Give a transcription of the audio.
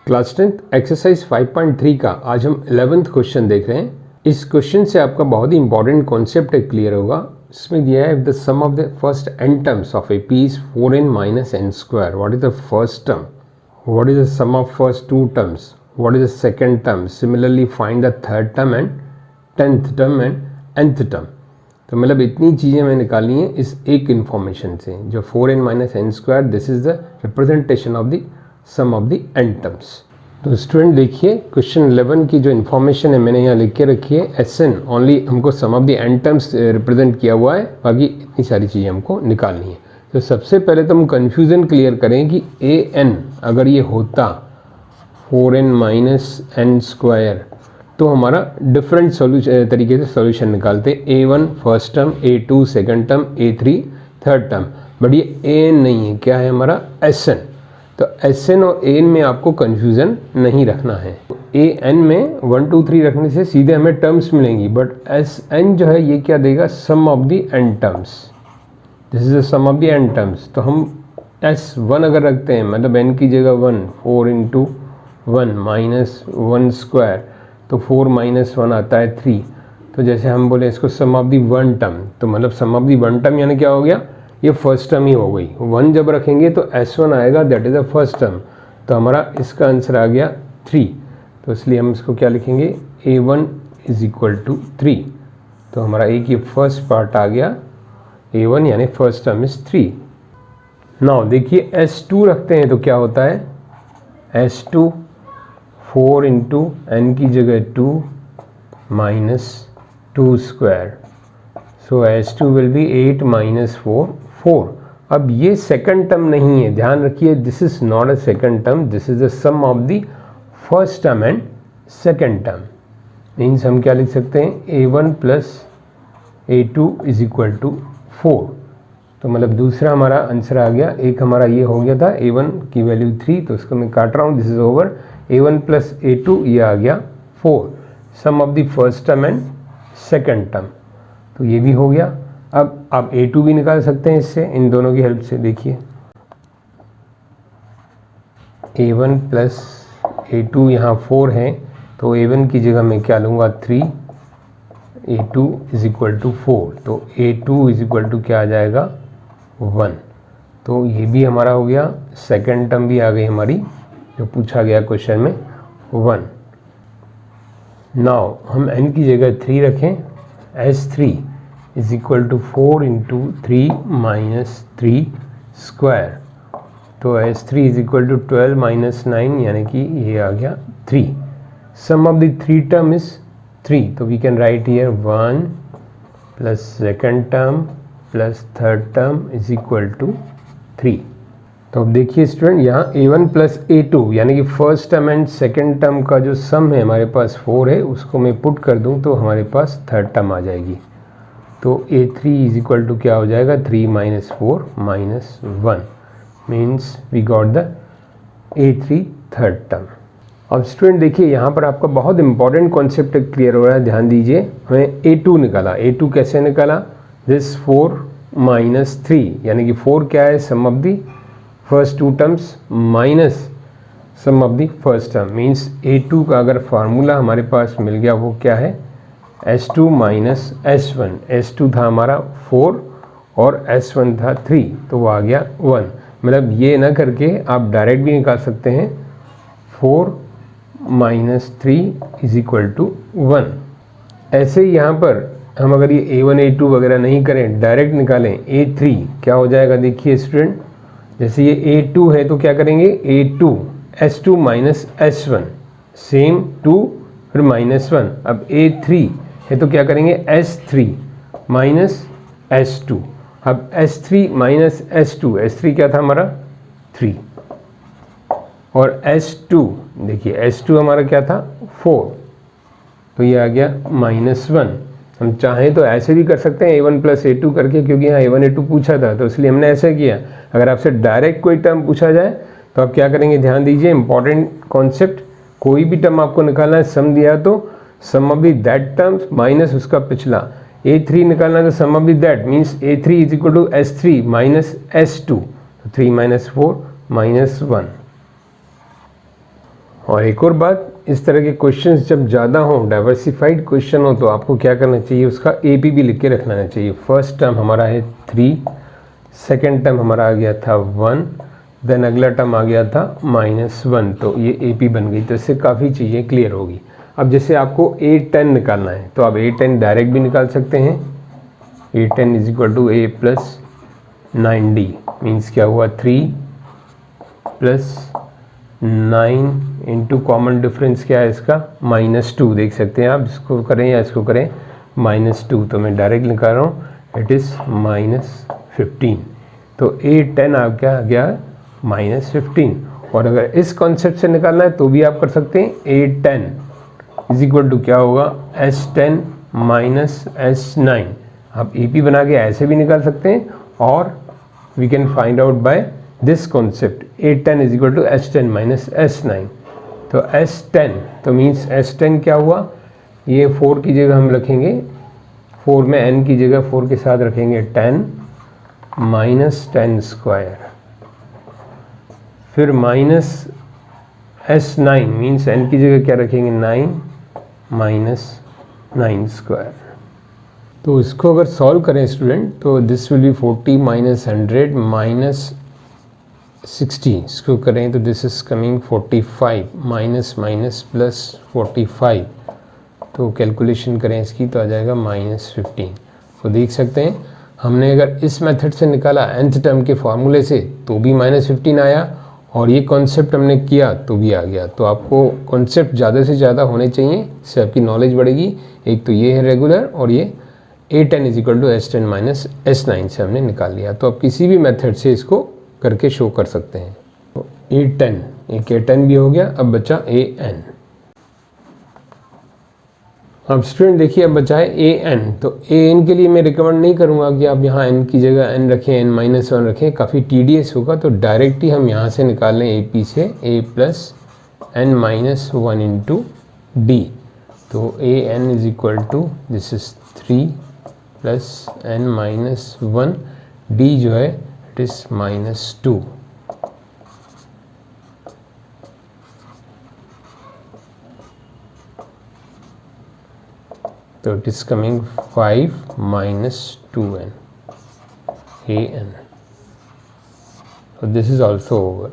Class 10th exercise 5.3 का आज हम 11th क्वेश्चन देख रहे हैं। इस क्वेश्चन से आपका बहुत ही इंपॉर्टेंट कॉन्सेप्ट क्लियर होगा। इसमें दिया है the sum of the first n terms of A P is 4n minus n square. What is the first term, what is the sum of first two terms, what is the second term, similarly find the third term and 10th term and nth term. तो मतलब इतनी चीज़ें मैं निकालनी है इस एक information से, जो 4n minus n square, this is the representation of the sum of the n terms. तो स्टूडेंट देखिए क्वेश्चन 11 की जो इन्फॉर्मेशन है मैंने यहाँ लिख के रखी है। Sn ओनली हमको sum of the n terms represent किया हुआ है, बाकी इतनी सारी चीज़ें हमको निकालनी है। तो सबसे पहले तो हम कन्फ्यूज़न क्लियर करें कि an अगर ये होता 4n माइनस n स्क्वायर तो हमारा डिफरेंट तरीके से सॉल्यूशन निकालते। a1 first term, a2 second term, a3 third term, but ये an नहीं है, क्या है हमारा Sn। तो Sn और an में आपको कन्फ्यूज़न नहीं रखना है। तो an में 1 2 3 रखने से सीधे हमें टर्म्स मिलेंगी, बट Sn जो है ये क्या देगा, sum of the n terms. This is the sum of the n terms. तो हम S1 अगर रखते हैं, मतलब n की जगह 1, 4 इंटू 1 माइनस 1 स्क्वायर, तो 4 माइनस 1 आता है 3। तो जैसे हम बोले इसको सम ऑफ दी वन टर्म, तो मतलब सम ऑफ दी वन टर्म यानी क्या हो गया, ये फर्स्ट टर्म ही हो गई। 1 जब रखेंगे तो S1 आएगा, that is the first term. तो हमारा इसका आंसर आ गया 3। तो इसलिए हम इसको क्या लिखेंगे, a1 इज इक्वल टू 3। तो हमारा एक ये फर्स्ट पार्ट आ गया, a1 यानी फर्स्ट टर्म इज 3। नाउ देखिए S2 रखते हैं तो क्या होता है, S2 4 इंटू n की जगह 2 minus 2 square, so S2 will be 8 minus 4 4। अब ये सेकंड टर्म नहीं है, ध्यान रखिए, this is not a second term, this is the sum of the first term and second term. Means हम क्या लिख सकते हैं, a1 plus a2 is equal to 4। तो मतलब दूसरा हमारा आंसर आ गया। एक हमारा ये हो गया था a1 की वैल्यू 3, तो उसको मैं काट रहा हूँ, this is over. a1 plus a2 ये आ गया 4, sum of the first term and second term. तो ये भी हो गया। अब आप a2 भी निकाल सकते हैं इससे, इन दोनों की हेल्प से। देखिए a1 प्लस a2 यहाँ 4 है, तो a1 की जगह मैं क्या लूँगा 3, a2 इज इक्वल टू 4। तो a2 इज इक्वल टू क्या आ जाएगा 1। तो ये भी हमारा हो गया, सेकंड टर्म भी आ गई हमारी जो पूछा गया क्वेश्चन में 1। नाउ हम n की जगह 3 रखें, S3 is equal to 4 into 3 minus 3 square. तो S3 is equal to 12 minus 9, यानी कि ये आ गया 3। Sum of the three term is 3, तो we can write here 1 plus second term plus third term is equal to 3। तो अब देखिए स्टूडेंट, यहाँ a1 प्लस a2 यानी कि first term and second term का जो सम है हमारे पास 4 है, उसको मैं पुट कर दूँ तो हमारे पास थर्ड टर्म आ जाएगी। तो a3 इज इक्वल टू क्या हो जाएगा, 3 minus 4 minus 1, means we got the a3 third term. अब स्टूडेंट देखिए यहाँ पर आपका बहुत इंपॉर्टेंट कॉन्सेप्ट क्लियर हो रहा है, ध्यान दीजिए। हमें a2 निकाला, a2 कैसे निकाला, दिस 4 माइनस 3 यानी कि 4 क्या है, sum of the first two terms minus sum of the first term. Means a2 का अगर फार्मूला हमारे पास मिल गया, वो क्या है, S2 माइनस S1। S2 था हमारा 4 और S1 था 3, तो वो आ गया 1। मतलब ये ना करके आप डायरेक्ट भी निकाल सकते हैं, 4 माइनस 3 इज इक्वल टू 1। ऐसे ही यहाँ पर हम अगर ये a1 a2 वगैरह नहीं करें, डायरेक्ट निकालें, a3 क्या हो जाएगा, देखिए स्टूडेंट, जैसे ये a2 है तो क्या करेंगे, a2 S2 minus S1, same 2 फिर माइनस 1। अब a3 है तो क्या करेंगे, S3 माइनस S2। अब S3 माइनस S2, S3 क्या था हमारा 3, और S2 देखिए S2 हमारा क्या था 4, तो ये आ गया माइनस 1। हम चाहें तो ऐसे भी कर सकते हैं a1 प्लस a2 करके, क्योंकि यहाँ a1 a2 पूछा था तो इसलिए हमने ऐसा किया। अगर आपसे डायरेक्ट कोई टर्म पूछा जाए तो आप क्या करेंगे, ध्यान दीजिए, इंपॉर्टेंट कॉन्सेप्ट, कोई भी टर्म आपको निकालना है, सम दिया तो sum of the that terms minus उसका पिछला। a3 निकालना है तो sum of the that, means a3 is equal to S3 minus S2, 3 minus 4 minus 1। और एक और बात, इस तरह के क्वेश्चंस जब ज़्यादा हों, डाइवर्सिफाइड क्वेश्चन हो, तो आपको क्या करना चाहिए, उसका AP भी लिख के रखना चाहिए। फर्स्ट टर्म हमारा है 3, सेकेंड टर्म हमारा आ गया था 1, देन अगला टर्म आ गया था -1, तो ये AP बन गई। तो इससे काफ़ी चीज़ें क्लियर होगी। अब जैसे आपको A10 निकालना है, तो आप A10 डायरेक्ट भी निकाल सकते हैं। A10 is equal to A plus 9D, means क्या हुआ, 3 प्लस 9 इंटू कॉमन डिफरेंस क्या है इसका, -2। देख सकते हैं आप, इसको करें या इसको करें, -2, तो मैं डायरेक्ट निकाल रहा हूँ, इट इज़ -15। तो A10 आप क्या आ गया, -15। और अगर इस कॉन्सेप्ट से निकालना है तो भी आप कर सकते हैं। A10 इज इक्वल टू क्या होगा, S10 माइनस S9। आप AP बना के ऐसे भी निकाल सकते हैं, और we can find out by this concept. A10 is equal to S10 minus S9। तो S10 तो मीन्स S10 क्या हुआ, ये 4 की जगह हम रखेंगे, 4 में n की जगह 4 के साथ रखेंगे 10 माइनस 10 स्क्वायर, फिर माइनस S9 मीन्स n की जगह क्या रखेंगे, 9 माइनस 9 स्क्वायर। तो इसको अगर सॉल्व करें स्टूडेंट, तो this will be 40 minus 100 minus 60, इसको करें तो this is coming 45 minus minus plus 45, तो कैलकुलेशन करें इसकी तो आ जाएगा -15। तो देख सकते हैं, हमने अगर इस मेथड से निकाला nth टर्म के फार्मूले से तो भी -15 आया, और ये कॉन्सेप्ट हमने किया तो भी आ गया। तो आपको कॉन्सेप्ट ज़्यादा से ज़्यादा होने चाहिए, इससे आपकी नॉलेज बढ़ेगी। एक तो ये है रेगुलर, और ये A10 is equal to S10 minus S9 से हमने निकाल लिया। तो आप किसी भी मेथड से इसको करके शो कर सकते हैं। तो A10, एक A10 भी हो गया, अब बचा AN। अब स्टूडेंट देखिए, अब बचा है AN। तो AN के लिए मैं रिकमेंड नहीं करूँगा कि आप यहाँ n की जगह n रखें, n-1 रखें, काफ़ी tedious होगा। तो डायरेक्ट ही हम यहाँ से निकाल लें AP से A plus n-1 into D। तो AN is equal to this is 3 plus n-1, D जो है it is -2। So it is coming 5 minus 2n, AN. So this is also over.